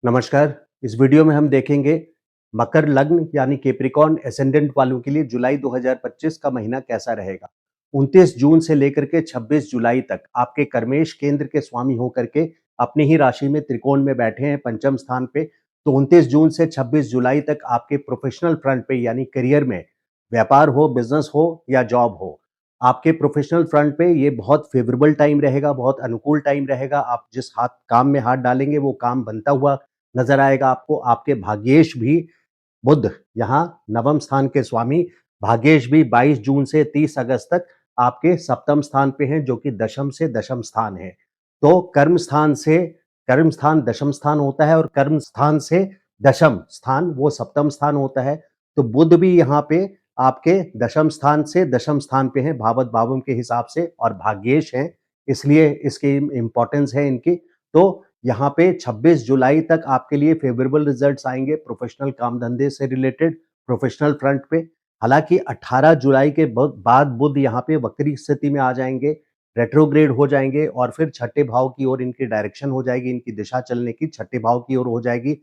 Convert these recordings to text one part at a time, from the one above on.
नमस्कार। इस वीडियो में हम देखेंगे मकर लग्न यानी कैप्रिकॉर्न एसेंडेंट वालों के लिए जुलाई 2025 का महीना कैसा रहेगा। 29 जून से लेकर के 26 जुलाई तक आपके कर्मेश केंद्र के स्वामी होकर के अपनी ही राशि में त्रिकोण में बैठे हैं पंचम स्थान पे। तो 29 जून से 26 जुलाई तक आपके प्रोफेशनल फ्रंट पे यानी करियर में, व्यापार हो, बिजनेस हो या जॉब हो, आपके प्रोफेशनल फ्रंट पे ये बहुत फेवरेबल टाइम रहेगा, बहुत अनुकूल टाइम रहेगा। आप जिस हाथ काम में हाथ डालेंगे वो काम बनता हुआ नजर आएगा आपको। आपके भाग्येश भी बुध, यहाँ नवम स्थान के स्वामी भाग्येश भी 22 जून से 30 अगस्त तक आपके सप्तम स्थान पे हैं, जो कि दशम से दशम स्थान है। तो कर्म स्थान दशम स्थान होता है और कर्म स्थान से दशम स्थान वो सप्तम स्थान होता है। तो बुध भी यहाँ पे आपके दशम स्थान से दशम स्थान पे हैं भावत भावम के हिसाब से, और भाग्येश हैं, इसलिए इसकी इंपॉर्टेंस है इनकी। तो यहाँ पे 26 जुलाई तक आपके लिए फेवरेबल रिजल्ट्स आएंगे प्रोफेशनल काम धंधे से रिलेटेड, प्रोफेशनल फ्रंट पे। हालांकि 18 जुलाई के बाद बुध यहाँ पे वक्री स्थिति में आ जाएंगे, रेट्रोग्रेड हो जाएंगे और फिर छठे भाव की ओर इनकी डायरेक्शन हो जाएगी, इनकी दिशा चलने की छठे भाव की ओर हो जाएगी।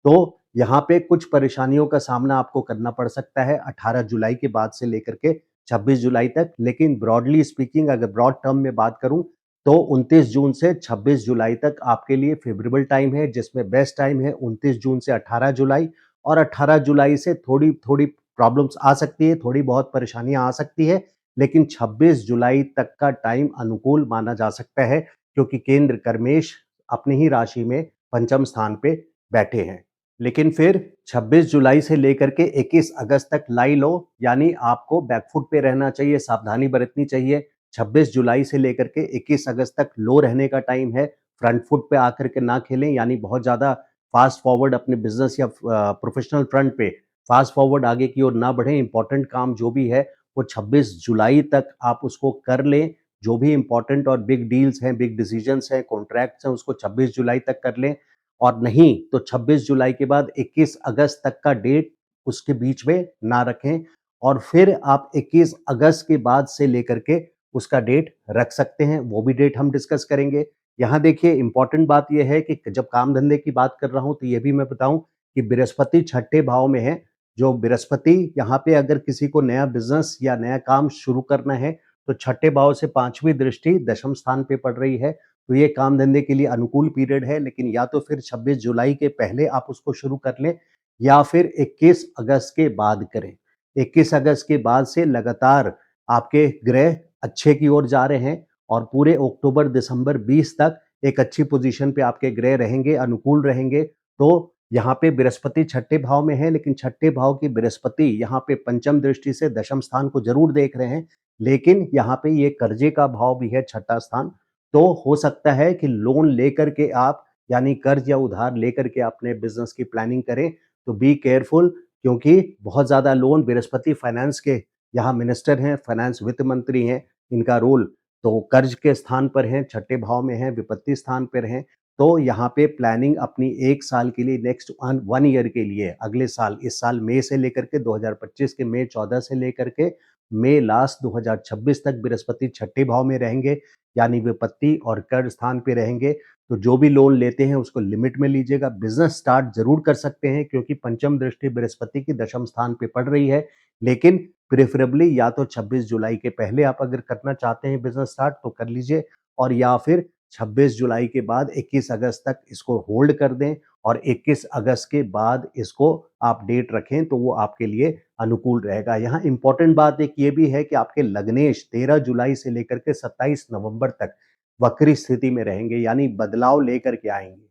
तो यहाँ पे कुछ परेशानियों का सामना आपको करना पड़ सकता है 18 जुलाई के बाद से लेकर के 26 जुलाई तक। लेकिन ब्रॉडली स्पीकिंग, अगर ब्रॉड टर्म में बात करूं, तो 29 जून से 26 जुलाई तक आपके लिए फेवरेबल टाइम है, जिसमें बेस्ट टाइम है 29 जून से 18 जुलाई। और 18 जुलाई से थोड़ी थोड़ी प्रॉब्लम्स आ सकती है, थोड़ी बहुत परेशानियां आ सकती है, लेकिन 26 जुलाई तक का टाइम अनुकूल माना जा सकता है, क्योंकि केंद्र कर्मेश अपनी ही राशि में पंचम स्थान पे बैठे हैं। लेकिन फिर 26 जुलाई से लेकर के 21 अगस्त तक लाई लो, यानी आपको बैकफुट पे रहना चाहिए, सावधानी बरतनी चाहिए। 26 जुलाई से लेकर के 21 अगस्त तक लो रहने का टाइम है। फ्रंट फुट पे आकर के ना खेलें, यानी बहुत ज़्यादा फास्ट फॉरवर्ड अपने बिजनेस या प्रोफेशनल फ्रंट पे फास्ट फॉरवर्ड आगे की ओर ना बढ़ें। इंपॉर्टेंट काम जो भी है वो 26 जुलाई तक आप उसको कर लें। जो भी इंपॉर्टेंट और बिग डील्स हैं, बिग डिसीजंस हैं, कॉन्ट्रैक्ट्स हैं, उसको 26 जुलाई तक कर लें। और नहीं तो 26 जुलाई के बाद 21 अगस्त तक का डेट उसके बीच में ना रखें, और फिर आप 21 अगस्त के बाद से लेकर के उसका डेट रख सकते हैं। वो भी डेट हम डिस्कस करेंगे। यहाँ देखिए इंपॉर्टेंट बात यह है कि जब काम धंधे की बात कर रहा हूं तो ये भी मैं बताऊं कि बृहस्पति छठे भाव में है। जो बृहस्पति यहाँ पे अगर किसी को नया बिजनेस या नया काम शुरू करना है तो छठे भाव से पांचवी दृष्टि दशम स्थान पे पड़ रही है। तो ये काम धंधे के लिए अनुकूल पीरियड है, लेकिन या तो फिर 26 जुलाई के पहले आप उसको शुरू कर लें या फिर 21 अगस्त के बाद करें। 21 अगस्त के बाद से लगातार आपके ग्रह अच्छे की ओर जा रहे हैं और पूरे अक्टूबर दिसंबर 20 तक एक अच्छी पोजीशन पे आपके ग्रह रहेंगे, अनुकूल रहेंगे। तो यहाँ पे बृहस्पति छठे भाव में है, लेकिन छठे भाव की बृहस्पति यहाँ पे पंचम दृष्टि से दशम स्थान को जरूर देख रहे हैं, लेकिन यहाँ पे ये कर्जे का भाव भी है छठा स्थान। तो हो सकता है कि लोन लेकर के आप, यानी कर्ज या उधार लेकर के अपने बिजनेस की प्लानिंग करें। तो बी केयरफुल, क्योंकि बहुत ज्यादा लोन, बृहस्पति फाइनेंस के यहाँ मिनिस्टर हैं, फाइनेंस वित्त मंत्री हैं, इनका रोल तो कर्ज के स्थान पर है, छठे भाव में है, विपत्ति स्थान पर है। तो यहाँ पे प्लानिंग अपनी एक साल के लिए, नेक्स्ट वन ईयर के लिए, अगले साल, इस साल मई से लेकर के 2025 के मई 14 से लेकर के मई लास्ट 2026 तक बृहस्पति छठे भाव में रहेंगे, यानी विपत्ति और कर्ज स्थान पे रहेंगे। तो जो भी लोन लेते हैं उसको लिमिट में लीजिएगा। बिजनेस स्टार्ट जरूर कर सकते हैं, क्योंकि पंचम दृष्टि बृहस्पति की दशम स्थान पे पड़ रही है, लेकिन प्रेफरेबली या तो 26 जुलाई के पहले आप अगर करना चाहते हैं बिजनेस स्टार्ट तो कर लीजिए, और या फिर 26 जुलाई के बाद 21 अगस्त तक इसको होल्ड कर दें, और 21 अगस्त के बाद इसको आप डेट रखें तो वो आपके लिए अनुकूल रहेगा। यहाँ इंपॉर्टेंट बात एक ये भी है कि आपके लग्नेश 13 जुलाई से लेकर के 27 नवंबर तक वक्री स्थिति में रहेंगे, यानी बदलाव लेकर के आएंगे।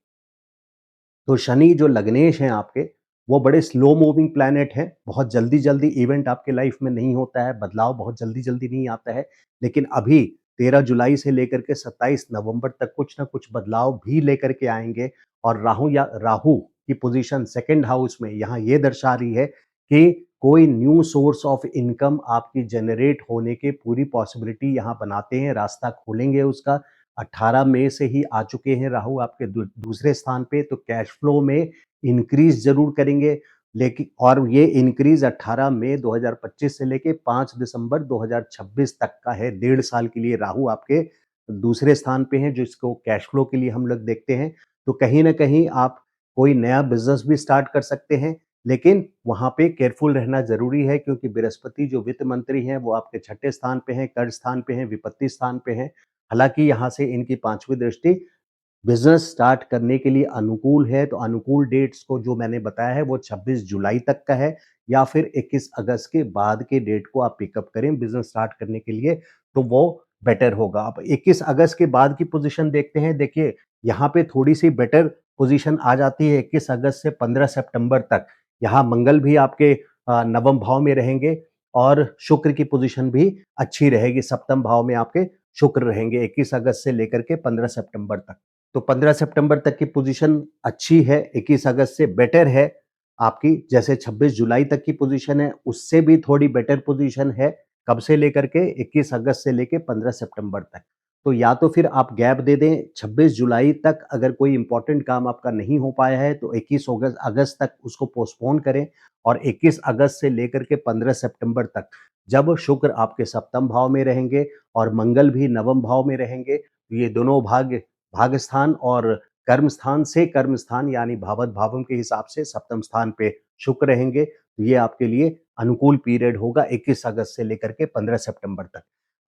तो शनि जो लग्नेश हैं आपके, वो बड़े स्लो मूविंग प्लैनेट हैं। बहुत जल्दी जल्दी इवेंट आपके लाइफ में नहीं होता है, बदलाव बहुत जल्दी जल्दी नहीं आता है, लेकिन अभी 13 जुलाई से लेकर के 27 नवंबर तक कुछ ना कुछ बदलाव भी लेकर के आएंगे। और राहु की पोजीशन सेकंड हाउस में यहाँ ये दर्शा रही है कि कोई न्यू सोर्स ऑफ इनकम आपकी जनरेट होने के पूरी पॉसिबिलिटी यहाँ बनाते हैं, रास्ता खोलेंगे उसका। 18 मई से ही आ चुके हैं राहु आपके दूसरे स्थान पे, तो कैश फ्लो में इंक्रीज जरूर करेंगे। लेकिन और ये इंक्रीज 18 मई 2025 से लेके 5 दिसंबर 2026 तक का है। 1.5 साल के लिए राहु आपके दूसरे स्थान पे हैं, जिसको कैश फ्लो के लिए हम लोग देखते हैं। तो कहीं ना कहीं आप कोई नया बिज़नेस भी स्टार्ट कर सकते हैं, लेकिन वहाँ पे केयरफुल रहना ज़रूरी है क्योंकि बृहस्पति जो वित्त मंत्री हैं, वो आपके छठे स्थान पे हैं, कर्ज स्थान पे हैं, विपत्ति स्थान पे हैं। हालाँकि यहाँ से इनकी 5वीं दृष्टि बिज़नेस स्टार्ट करने के लिए अनुकूल है, तो अनुकूल डेट्स को जो मैंने बताया है वो 26 जुलाई तक का है या फिर 21 अगस्त के बाद के डेट को आप पिकअप करें बिज़नेस स्टार्ट करने के लिए, तो वो बेटर होगा। अब 21 अगस्त के बाद की पोज़ीशन देखते हैं, देखिए यहाँ पे थोड़ी-सी बेटर पोज़ीशन आ जाती है 21 अगस्त से 15 सितंबर तक। यहाँ मंगल भी आपके नवम भाव में रहेंगे और शुक्र की पोज़ीशन भी अच्छी रहेगी, सप्तम भाव में आपके शुक्र रहेंगे 21 अगस्त से लेकर के 15 सितंबर तक। तो 15 सितंबर तक की पोजीशन अच्छी है, 21 अगस्त से बेटर है आपकी, जैसे 26 जुलाई तक की पोजीशन है, उससे भी थोड़ी बेटर पोजीशन है, कब से लेकर के 21 अगस्त से लेके 15 सितंबर तक। तो या तो फिर आप गैप दे दें, 26 जुलाई तक अगर कोई इम्पोर्टेंट काम आपका नहीं हो पाया है, तो 21 अगस्त तक उसको पोस्टपोन करें और 21 अगस्त से लेकर के 15 सितंबर तक, जब शुक्र आपके सप्तम भाव में रहेंगे और मंगल भी नवम भाव में रहेंगे, तो ये दोनों भाग स्थान और कर्म स्थान से कर्म स्थान यानी भावत भावम के हिसाब से सप्तम स्थान पे शुक्र रहेंगे। तो ये आपके लिए अनुकूल पीरियड होगा 21 अगस्त से लेकर के 15 सितंबर तक।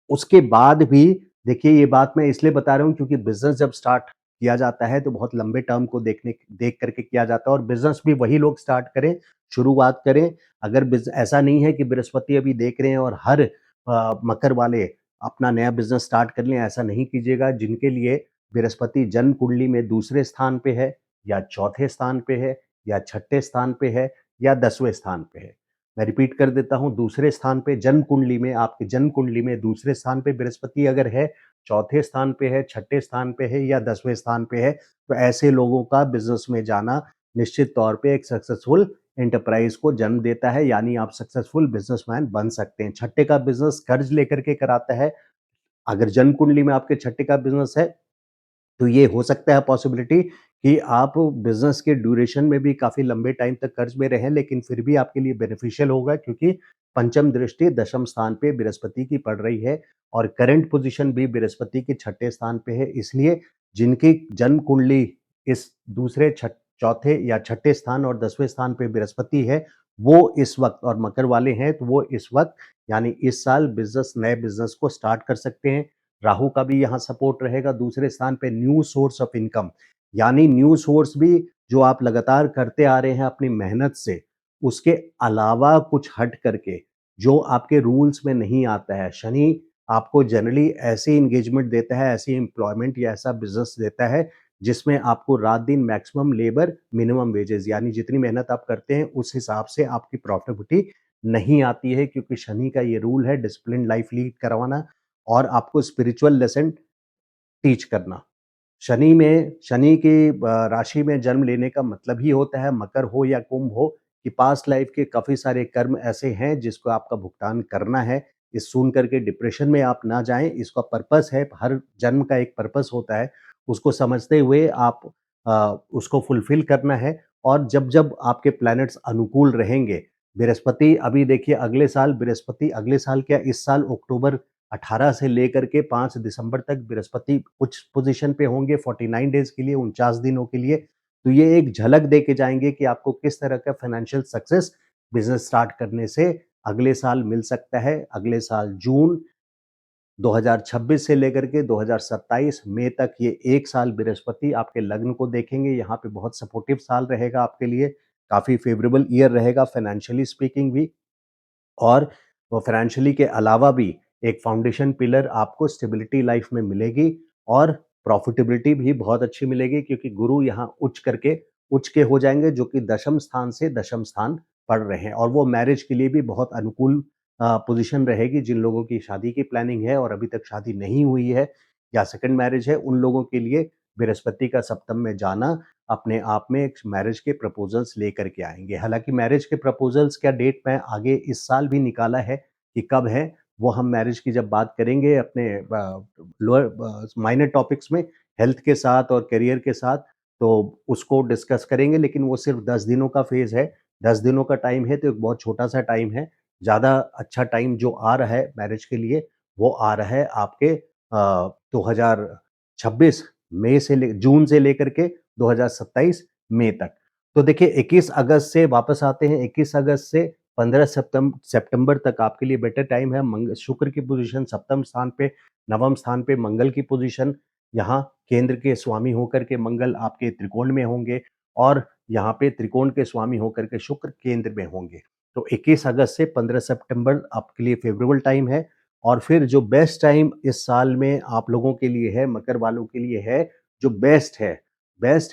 उसके बाद भी देखिए ये बात मैं इसलिए बता रहा हूँ क्योंकि बिज़नेस जब स्टार्ट किया जाता है तो बहुत लंबे टर्म को देख करके किया जाता है और बिज़नेस भी वही लोग स्टार्ट करें, शुरुआत करें। अगर ऐसा नहीं है कि बृहस्पति अभी देख रहे हैं और हर मकर वाले अपना नया बिज़नेस स्टार्ट कर लें, ऐसा नहीं कीजिएगा। जिनके लिए बृहस्पति जन्म कुंडली में दूसरे स्थान पे है या चौथे स्थान पे है या छठे स्थान पे है या 10वें स्थान पे है। मैं रिपीट कर देता हूँ, दूसरे स्थान पे जन्म कुंडली में आपकी जन्म कुंडली में दूसरे स्थान पे बृहस्पति अगर है, चौथे स्थान पे है, छठे स्थान पे है या 10वें स्थान पे है, तो ऐसे लोगों का बिज़नेस में जाना निश्चित तौर पे एक सक्सेसफुल एंटरप्राइज़ को जन्म देता है, यानी आप सक्सेसफुल बिज़नेसमैन बन सकते हैं। छठे का बिज़नेस कर्ज लेकर के कराता है। अगर जन्म कुंडली में आपके छठे का बिज़नेस है, तो ये हो सकता है पॉसिबिलिटी कि आप बिज़नेस के ड्यूरेशन में भी काफ़ी लंबे टाइम तक कर्ज में रहें, लेकिन फिर भी आपके लिए बेनिफिशियल होगा क्योंकि पंचम दृष्टि दशम स्थान पे बृहस्पति की पड़ रही है और करंट पोजीशन भी बृहस्पति के छठे स्थान पे है। इसलिए जिनकी जन्म कुंडली इस दूसरे चौथे या छठे स्थान और 10वें स्थान पे बृहस्पति है, वो इस वक़्त और मकर वाले हैं, तो वो इस वक़्त यानी इस साल नए बिज़नेस को स्टार्ट कर सकते हैं। राहु का भी यहाँ सपोर्ट रहेगा दूसरे स्थान पे न्यू सोर्स ऑफ इनकम यानी न्यू सोर्स भी जो आप लगातार करते आ रहे हैं अपनी मेहनत से, उसके अलावा कुछ हट करके जो आपके रूल्स में नहीं आता है। शनि आपको जनरली ऐसी एंगेजमेंट देता है, ऐसी एम्प्लॉयमेंट या ऐसा बिज़नेस देता है जिसमें आपको रात-दिन मैक्सिमम लेबर, मिनिमम वेजेस यानी जितनी मेहनत आप करते हैं उस हिसाब से आपकी प्रॉफिटेबिलिटी नहीं आती है क्योंकि शनि का ये रूल है डिसिप्लिन्ड लाइफ लीड करवाना और आपको स्पिरिचुअल लेसन टीच करना। शनि की राशि में जन्म लेने का मतलब ही होता है मकर हो या कुंभ हो कि पास्ट लाइफ के काफ़ी सारे कर्म ऐसे हैं जिसको आपका भुगतान करना है। इस सुन करके डिप्रेशन में आप ना जाएँ, इसका पर्पस है, हर जन्म का एक पर्पस होता है, उसको समझते हुए आप उसको फुलफ़िल करना है और जब-जब आपके प्लैनेट्स अनुकूल रहेंगे, बृहस्पति अभी देखिए अगले साल क्या इस साल अक्टूबर 18 से लेकर के 5 दिसंबर तक बृहस्पति उच्च पोजीशन पे होंगे 49 डेज़ के लिए, 49 दिनों के लिए। तो ये एक झलक दे के जाएँगे कि आपको किस तरह का फाइनेंशियल सक्सेस बिज़नेस स्टार्ट करने से अगले साल मिल सकता है। अगले साल जून 2026 से लेकर के 2027 मई तक ये 1 साल बृहस्पति आपके लग्न को देखेंगे। यहाँ पे बहुत सपोर्टिव साल रहेगा आपके लिए, काफ़ी फ़ेवरेबल ईयर रहेगा फाइनेंशियली स्पीकिंग भी। और वो फाइनेंशियली के अलावा भी एक फाउंडेशन पिलर आपको स्टेबिलिटी लाइफ में मिलेगी और प्रॉफिटेबिलिटी भी बहुत अच्छी मिलेगी क्योंकि गुरु यहाँ उच्च के हो जाएंगे जो कि दशम स्थान से दशम स्थान पढ़ रहे हैं और वो मैरिज के लिए भी बहुत अनुकूल पोजीशन रहेगी। जिन लोगों की शादी की प्लानिंग है और अभी तक शादी नहीं हुई है या सेकंड मैरिज है, उन लोगों के लिए बृहस्पति का सप्तम में जाना अपने आप में एक मैरिज के प्रपोजल्स लेकर के आएँगे। हालाँकि मैरिज के प्रपोजल्स का डेट मैं आगे इस साल भी निकाला है कि कब है, वो हम मैरिज की जब बात करेंगे अपने माइनर टॉपिक्स में हेल्थ के साथ और करियर के साथ, तो उसको डिस्कस करेंगे लेकिन वो सिर्फ़ 10 दिनों का फ़ेज़ है। 10 दिनों का टाइम है तो एक बहुत छोटा-सा टाइम है। ज़्यादा अच्छा टाइम जो आ रहा है मैरिज के लिए, वो आ रहा है आपके 2026 जून से लेकर के 2027 मई तक। तो देखिए 21 अगस्त से वापस आते हैं, 21 अगस्त से 15 सितंबर तक आपके लिए बेटर टाइम है। शुक्र की पोजीशन सप्तम स्थान पे, नवम स्थान पे मंगल की पोजीशन, यहाँ केंद्र के स्वामी होकर के मंगल आपके त्रिकोण में होंगे और यहाँ पे त्रिकोण के स्वामी होकर के शुक्र केंद्र में होंगे। तो 21 अगस्त से 15 सितंबर आपके लिए फेवरेबल टाइम है। और फिर जो बेस्ट टाइम इस साल में आप लोगों के लिए है, मकर वालों के लिए है, जो बेस्ट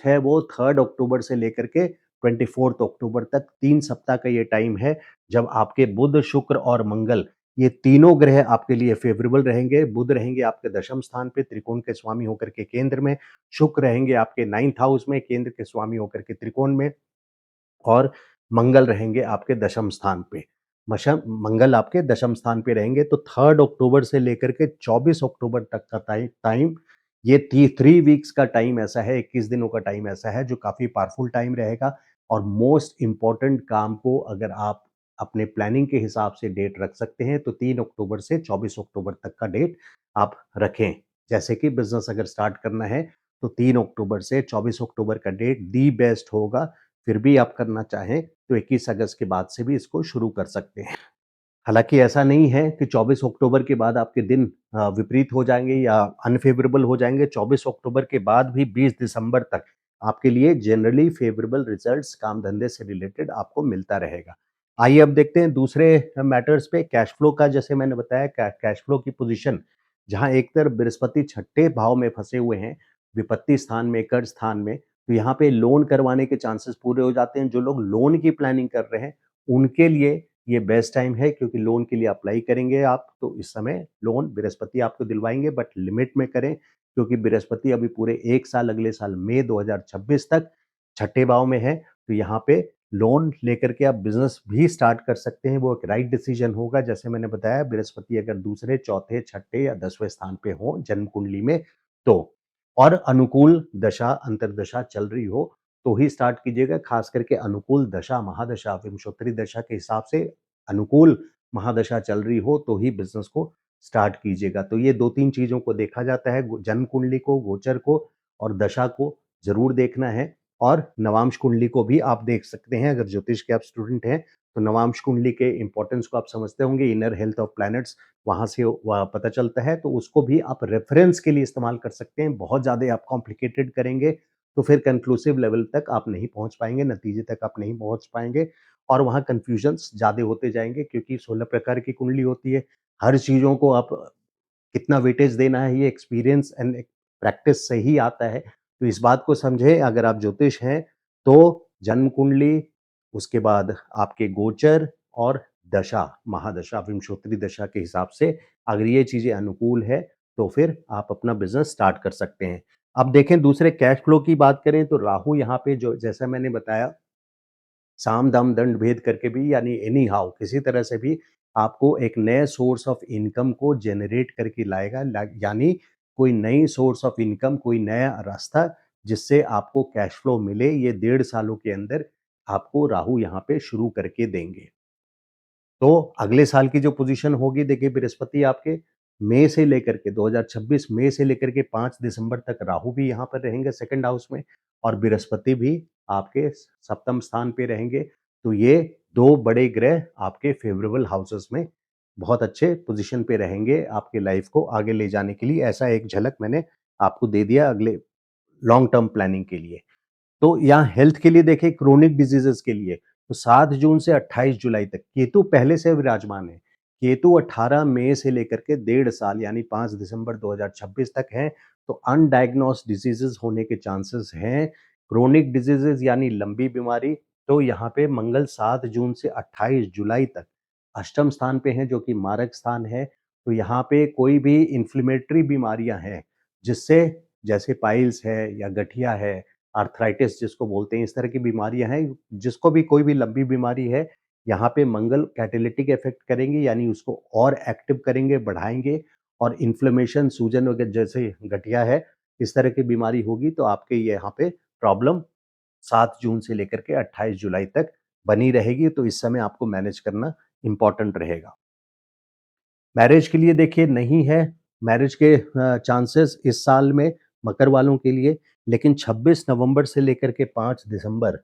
है वो 3 अक्टूबर से लेकर के 24 अक्टूबर तक 3 सप्ताह का ये टाइम है, जब आपके बुध, शुक्र और मंगल ये तीनों ग्रह आपके लिए फेवरेबल रहेंगे। बुध रहेंगे आपके दशम स्थान पे त्रिकोण के स्वामी होकर के केंद्र में, शुक्र रहेंगे आपके 9th हाउस में केंद्र के स्वामी होकर के त्रिकोण में और मंगल रहेंगे आपके दशम स्थान पे। मंगल आपके दशम स्थान पे रहेंगे। तो 3 अक्टूबर से लेकर के 24 अक्टूबर तक का टाइम ये 3 वीक्स का टाइम ऐसा है, 21 दिनों का टाइम ऐसा है जो काफ़ी पावरफुल टाइम रहेगा। और मोस्ट इम्पोर्टेंट काम को अगर आप अपने प्लानिंग के हिसाब से डेट रख सकते हैं तो 3 अक्टूबर से 24 अक्टूबर तक का डेट आप रखें। जैसे कि बिज़नेस अगर स्टार्ट करना है तो 3 अक्टूबर से 24 अक्टूबर का डेट दी बेस्ट होगा। फिर भी आप करना चाहें तो 21 अगस्त के बाद से भी इसको शुरू कर सकते हैं। हालाँकि ऐसा नहीं है कि 24 अक्टूबर के बाद आपके दिन विपरीत हो जाएँगे या अनफ़ेवरेबल हो जाएँगे। 24 अक्टूबर के बाद भी 20 दिसंबर तक आपके लिए जनरली फ़ेवरेबल रिज़ल्ट्स काम-धंधे से रिलेटेड आपको मिलता रहेगा। आइए अब देखते हैं दूसरे मैटर्स पे कैश फ्लो का। जैसे मैंने बताया कैश फ्लो की पोज़ीशन जहाँ एक तरफ बृहस्पति छठे भाव में फँसे हुए हैं, विपत्ति स्थान में, कर्ज स्थान में, तो यहाँ पे लोन करवाने के चांसेस पूरे हो जाते हैं। जो लोग लोन की प्लानिंग कर रहे हैं, उनके लिए ये बेस्ट टाइम है क्योंकि लोन के लिए अप्लाई करेंगे आप तो इस समय लोन बृहस्पति आपको दिलवाएंगे, बट लिमिट में करें क्योंकि बृहस्पति अभी पूरे 1 साल अगले साल मई 2026 तक छठे भाव में है। तो यहाँ पे लोन लेकर के आप बिजनेस भी स्टार्ट कर सकते हैं, वो एक राइट डिसीजन होगा। जैसे मैंने बताया बृहस्पति अगर दूसरे, चौथे, छठे या 10वें स्थान पे हो जन्म कुंडली में तो, और अनुकूल दशा अंतर्दशा चल रही हो तो ही स्टार्ट कीजिएगा। खास करके अनुकूल दशा, महादशा, विंशोत्तरी दशा के हिसाब से अनुकूल महादशा चल रही हो तो ही बिज़नेस को स्टार्ट कीजिएगा। तो ये 2-3 चीज़ों को देखा जाता है, जन्म कुंडली को, गोचर को और दशा को ज़रूर देखना है। और नवांश कुंडली को भी आप देख सकते हैं। अगर ज्योतिष के आप स्टूडेंट हैं तो नवांश कुंडली के इंपॉर्टेंस को आप समझते होंगे, इनर हेल्थ ऑफ प्लैनेट्स वहाँ से पता चलता है, तो उसको भी आप रेफरेंस के लिए इस्तेमाल कर सकते हैं। बहुत ज़्यादा आप कॉम्प्लिकेटेड करेंगे तो फिर कंक्लूसिव लेवल तक आप नहीं पहुंच पाएंगे, नतीजे तक आप नहीं पहुंच पाएंगे और वहाँ कन्फ्यूजन्स ज़्यादा होते जाएंगे क्योंकि 16 प्रकार की कुंडली होती है। हर चीज़ों को आप कितना वेटेज देना है ये एक्सपीरियंस एंड प्रैक्टिस से ही आता है। तो इस बात को समझें, अगर आप ज्योतिष हैं तो जन्म कुंडली, उसके बाद आपके गोचर और दशा, महादशा, विंशोत्तरी दशा के हिसाब से अगर ये चीज़ें अनुकूल है तो फिर आप अपना बिजनेस स्टार्ट कर सकते हैं। अब देखें दूसरे कैश फ्लो की बात करें तो राहु यहाँ पे जो जैसा मैंने बताया साम दाम दंड भेद करके भी यानी एनी हाउ किसी तरह से भी आपको एक नए सोर्स ऑफ इनकम को जनरेट करके लाएगा। यानी कोई नई सोर्स ऑफ इनकम, कोई नया रास्ता जिससे आपको कैश फ्लो मिले, ये 1.5 सालों के अंदर आपको राहु यहाँ पे शुरू करके देंगे। तो अगले साल की जो पोजीशन होगी देखिए, बृहस्पति आपके मई से लेकर के 2026 मई से लेकर के 5 दिसंबर तक राहु भी यहाँ पर रहेंगे सेकंड हाउस में और बृहस्पति भी आपके सप्तम स्थान पे रहेंगे। तो ये दो बड़े ग्रह आपके फेवरेबल हाउसेस में बहुत अच्छे पोजीशन पे रहेंगे आपके लाइफ को आगे ले जाने के लिए। ऐसा एक झलक मैंने आपको दे दिया अगले लॉन्ग टर्म प्लानिंग के लिए। तो यहाँ हेल्थ के लिए देखें, क्रोनिक डिजीजेस के लिए तो 7 जून से 28 जुलाई तक केतु पहले से विराजमान है। केतु 18 मई से लेकर के 1.5 साल यानी 5 दिसंबर 2026 तक है। तो अनडायग्नोस्ड डिजीजेस होने के चांसेस हैं। क्रोनिक डिजीजेस यानी लंबी बीमारी, तो यहाँ पे मंगल 7 जून से 28 जुलाई तक अष्टम स्थान पे है जो कि मारक स्थान है। तो यहाँ पे कोई भी इन्फ्लेमेटरी बीमारियां हैं जिससे, जैसे पाइल्स है या गठिया है, आर्थराइटिस जिसको बोलते हैं, इस तरह की बीमारियां हैं, जिसको भी कोई भी लंबी बीमारी है, यहाँ पे मंगल कैटेलिटिक इफेक्ट करेंगे यानी उसको और एक्टिव करेंगे, बढ़ाएंगे। और इन्फ्लेमेशन, सूजन वगैरह जैसे गठिया है, इस तरह की बीमारी होगी तो आपके ये यहाँ पे प्रॉब्लम 7 जून से लेकर के 28 जुलाई तक बनी रहेगी। तो इस समय आपको मैनेज करना इंपॉर्टेंट रहेगा। मैरिज के लिए देखिए नहीं है मैरिज के चांसेस इस साल में मकर वालों के लिए, लेकिन 26 नवंबर से लेकर के 5 दिसंबर,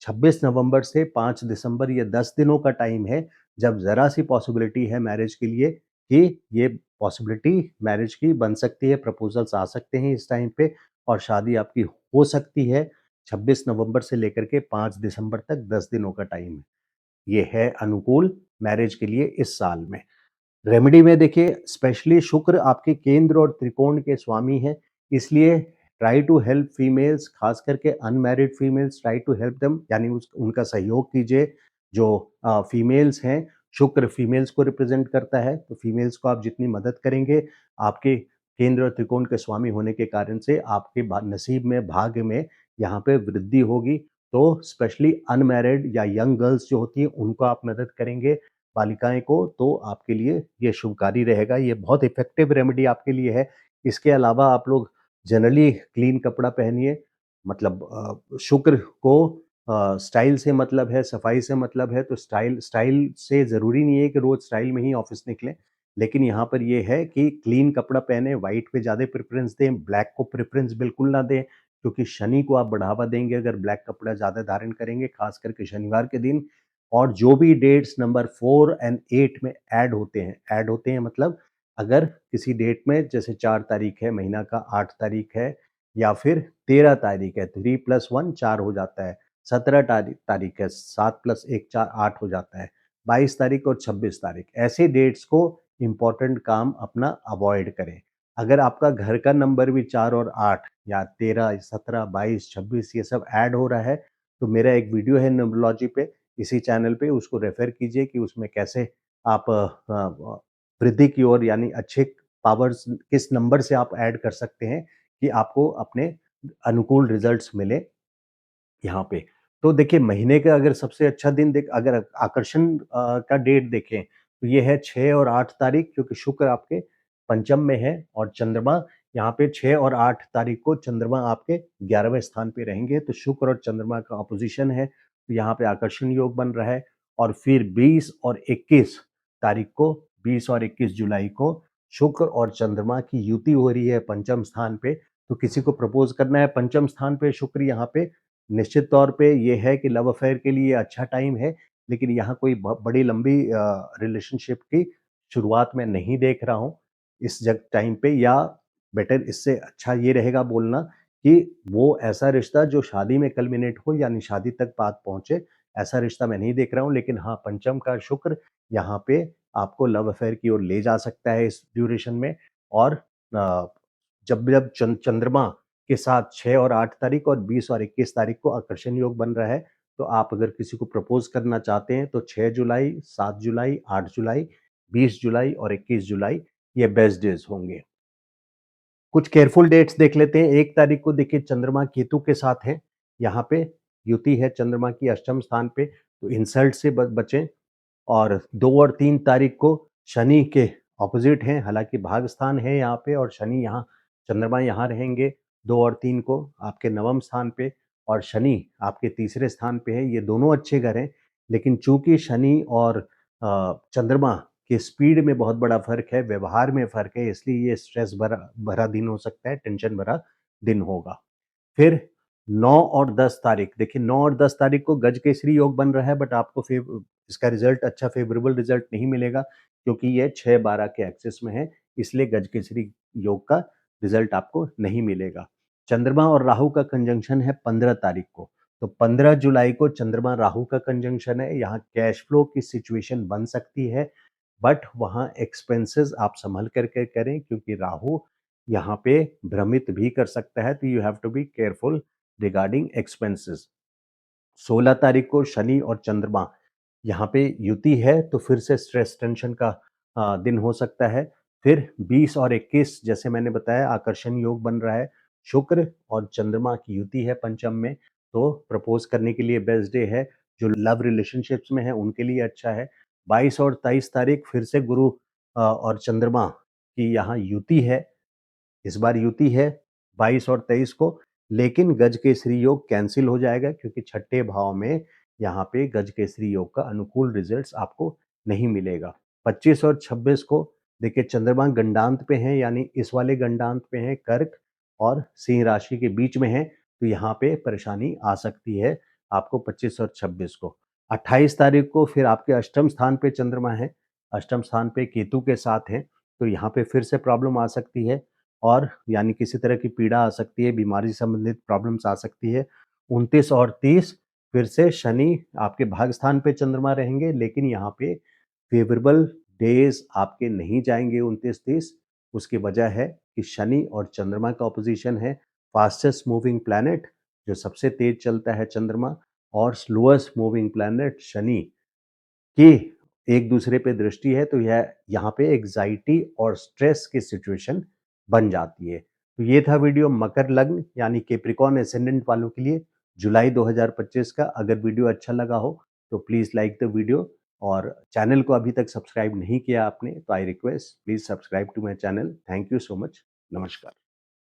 26 नवंबर से 5 दिसंबर ये 10 दिनों का टाइम है, जब ज़रा-सी पॉसिबिलिटी है मैरिज के लिए कि ये पॉसिबिलिटी मैरिज की बन सकती है, प्रपोज़ल्स आ सकते हैं इस टाइम पे और शादी आपकी हो सकती है। 26 नवंबर से लेकर के 5 दिसंबर तक 10 दिनों का टाइम है। ये है अनुकूल मैरिज के लिए इस साल में। रेमेडी में देखिए स्पेशली शुक्र आपके केंद्र और त्रिकोण के स्वामी हैं, इसलिए ट्राई टू हेल्प फीमेल्स, खास करके unmarried females, try to help them, यानी उनका सहयोग कीजिए। जो फीमेल्स हैं, शुक्र फीमेल्स को रिप्रेजेंट करता है, तो फीमेल्स को आप जितनी मदद करेंगे, आपके केंद्र और त्रिकोण के स्वामी होने के कारण से आपके नसीब में, भाग्य में यहाँ पे वृद्धि होगी। तो स्पेशली अनमैरिड या यंग गर्ल्स जो होती हैं उनको आप मदद करेंगे, बालिकाएँ को, तो आपके लिए ये शुभकारी रहेगा। ये बहुत इफ़ेक्टिव रेमेडी आपके लिए है। इसके अलावा आप लोग जनरली क्लीन कपड़ा पहनिए, मतलब शुक्र को स्टाइल से मतलब है, सफाई से मतलब है, तो स्टाइल स्टाइल से ज़रूरी नहीं है कि रोज़ स्टाइल में ही ऑफ़िस निकलें। लेकिन यहाँ पर ये है कि क्लीन कपड़ा पहने, व्हाइट पे ज़्यादा प्रेफ़रेंस दें, ब्लैक को प्रेफ़रेंस बिल्कुल ना दें, क्योंकि शनि को आप बढ़ावा देंगे अगर ब्लैक कपड़ा ज़्यादा धारण करेंगे, ख़ास करके शनिवार के दिन। और जो भी डेट्स नंबर 4 एंड 8 में ऐड होते हैं मतलब अगर किसी डेट में जैसे 4 तारीख है, महीना का 8 तारीख है या फिर 13 तारीख है, 3 + 1 4 हो जाता है। 17 तारीख है, 7 + 1 4 8 हो जाता है। 22 तारीख और 26 तारीख, ऐसे डेट्स को इम्पोर्टेंट काम अपना अवॉइड करें। अगर आपका घर का नंबर भी 4 और 8 या 13, 17, 22, 26 ये सब ऐड हो रहा है, तो मेरा एक वीडियो है न्यूमरोलॉजी पे, इसी चैनल पे, उसको रेफ़र कीजिए कि उसमें कैसे आप वृद्धि की ओर, यानी अच्छे पावर्स किस नंबर से आप ऐड कर सकते हैं कि आपको अपने अनुकूल रिज़ल्ट्स मिलें यहाँ पे। तो देखिए महीने का अगर सबसे अच्छा दिन अगर आकर्षण का डेट देखें, तो ये है 6 और 8 तारीख, क्योंकि शुक्र आपके पंचम में है और चंद्रमा यहाँ पे 6 और 8 तारीख को चंद्रमा आपके 11वें स्थान पे रहेंगे, तो शुक्र और चंद्रमा का अपोज़िशन है, तो यहाँ पे आकर्षण योग बन रहा है। और फिर 20 और 21 तारीख को, 20 और 21 जुलाई को शुक्र और चंद्रमा की युति हो रही है पंचम स्थान पे, तो किसी को प्रपोज़ करना है पंचम स्थान पे शुक्र यहाँ पे, निश्चित तौर पे ये है कि लव अफेयर के लिए अच्छा टाइम है, लेकिन यहाँ कोई बड़ी लंबी रिलेशनशिप की शुरुआत मैं नहीं देख रहा हूँ इस जग टाइम पे, या बेटर इससे अच्छा ये रहेगा बोलना कि वो ऐसा रिश्ता जो शादी में कल्मिनेट हो, यानी शादी तक बात पहुंचे, ऐसा रिश्ता मैं नहीं देख रहा हूँ। लेकिन हाँ, पंचम का शुक्र यहाँ पे आपको लव अफेयर की ओर ले जा सकता है इस ड्यूरेशन में। और जब जब चंद्रमा के साथ 6 और 8 तारीख और 20 और 21 तारीख को आकर्षण योग बन रहा है, तो आप अगर किसी को प्रपोज़ करना चाहते हैं तो 6 जुलाई, 7 जुलाई, 8 जुलाई, 20 जुलाई और 21 जुलाई ये बेस्ट डेज़ होंगे। कुछ केयरफुल डेट्स देख लेते हैं। 1 तारीख को देखिए चंद्रमा केतु के साथ है, यहाँ पे युति है चंद्रमा की अष्टम स्थान पे, तो इंसल्ट से बचें। और 2 और 3 तारीख को शनि के ऑपोजिट हैं, हालाँकि भाग स्थान है यहाँ पे और शनि यहाँ, चंद्रमा यहाँ रहेंगे 2 और 3 को आपके नवम स्थान पे, और शनि आपके तीसरे स्थान पे है। ये दोनों अच्छे घर हैं, लेकिन चूँकि शनि और चंद्रमा की स्पीड में बहुत बड़ा फ़र्क है, व्यवहार में फ़र्क है, इसलिए ये स्ट्रेस भरा भरा दिन हो सकता है, टेंशन भरा दिन होगा। फिर 9 और 10 तारीख, देखिए 9 और 10 तारीख को गजकेसरी योग बन रहा है, बट आपको इसका रिजल्ट अच्छा फेवरेबल रिजल्ट नहीं मिलेगा, क्योंकि ये 6-12 के एक्सिस में है, इसलिए गजकेसरी योग का रिजल्ट आपको नहीं मिलेगा। चंद्रमा और राहु का कंजंक्शन है 15 तारीख को, तो 15 जुलाई को चंद्रमा राहु का कंजंक्शन है। यहाँ कैश फ्लो की सिचुएशन बन सकती है, बट वहाँ एक्सपेंसेस आप संभल करके करें, क्योंकि राहु यहाँ पे भ्रमित भी कर सकता है, तो you have to be careful regarding expenses. 16 तारीख को शनि और चंद्रमा यहाँ पे युति है, तो फिर से स्ट्रेस टेंशन का दिन हो सकता है। फिर 20 और 21 जैसे मैंने बताया आकर्षण योग बन रहा है, शुक्र और चंद्रमा की युति है पंचम में, तो प्रपोज करने के लिए बेस्ट डे है। जो लव रिलेशनशिप्स में है उनके लिए अच्छा है। 22 और 23 तारीख फिर से गुरु और चंद्रमा की यहाँ युति है, इस बार युति है 22 और 23 को, लेकिन गजकेसरी योग कैंसिल हो जाएगा, क्योंकि छठे भाव में यहाँ पे गजकेसरी योग का अनुकूल रिजल्ट्स आपको नहीं मिलेगा। 25 और 26 को देखिए चंद्रमा गंडांत पे हैं, यानी इस वाले गंडांत पे हैं कर्क, और सिंह राशि के बीच में है, तो यहाँ पे परेशानी आ सकती है आपको 25 और 26 को। 28 तारीख को फिर आपके अष्टम स्थान पे चंद्रमा है, अष्टम स्थान पे केतु के साथ है, तो यहाँ पे फिर से प्रॉब्लम आ सकती है और यानी किसी तरह की पीड़ा आ सकती है, बीमारी संबंधित प्रॉब्लम्स आ सकती है। 29 और 30 फिर से शनि आपके भाग स्थान पे चंद्रमा रहेंगे, लेकिन यहाँ पे फेवरेबल डेज आपके नहीं जाएंगे 29-30। उसकी वजह है कि शनि और चंद्रमा का ऑपोजिशन है। फास्टेस्ट मूविंग प्लैनेट जो सबसे तेज चलता है चंद्रमा और स्लोएस्ट मूविंग प्लैनेट शनि की एक दूसरे पे दृष्टि है, तो यह यहाँ पे एग्जाइटी और स्ट्रेस की सिचुएशन बन जाती है। तो ये था वीडियो मकर लग्न यानी कैप्रिकॉर्न एसेंडेंट वालों के लिए जुलाई 2025 का। अगर वीडियो अच्छा लगा हो तो प्लीज़ लाइक द वीडियो, और चैनल को अभी तक सब्सक्राइब नहीं किया आपने तो I request please subscribe to my channel. Thank you so much. नमस्कार।